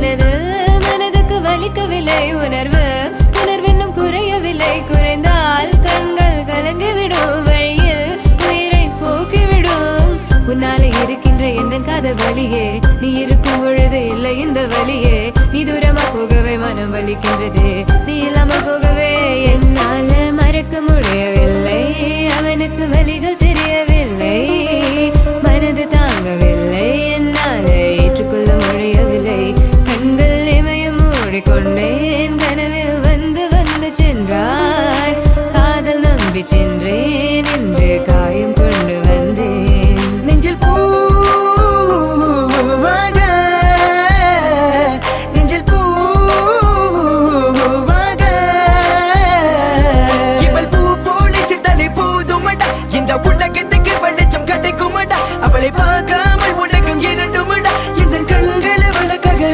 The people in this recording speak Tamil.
மனது மனதுக்கு வலிக்கவில்லை உணர்வு உணர்வென்னும் குறையவில்லை குறைந்தால் கண்கள் கலங்கிவிடும் வழியில் உயிரை போக்கிவிடும் உன்னாலே இருக்கின்ற எந்த காதல் வலியே நீ இருக்கும் பொழுது இல்லை இந்த வலியே நீ தூரமா போகவே மனம் வலிக்கின்றதே நீ இல்லாமல் போகவே என்னால மறக்க முடியவில்லை அவனுக்கு வலிகள்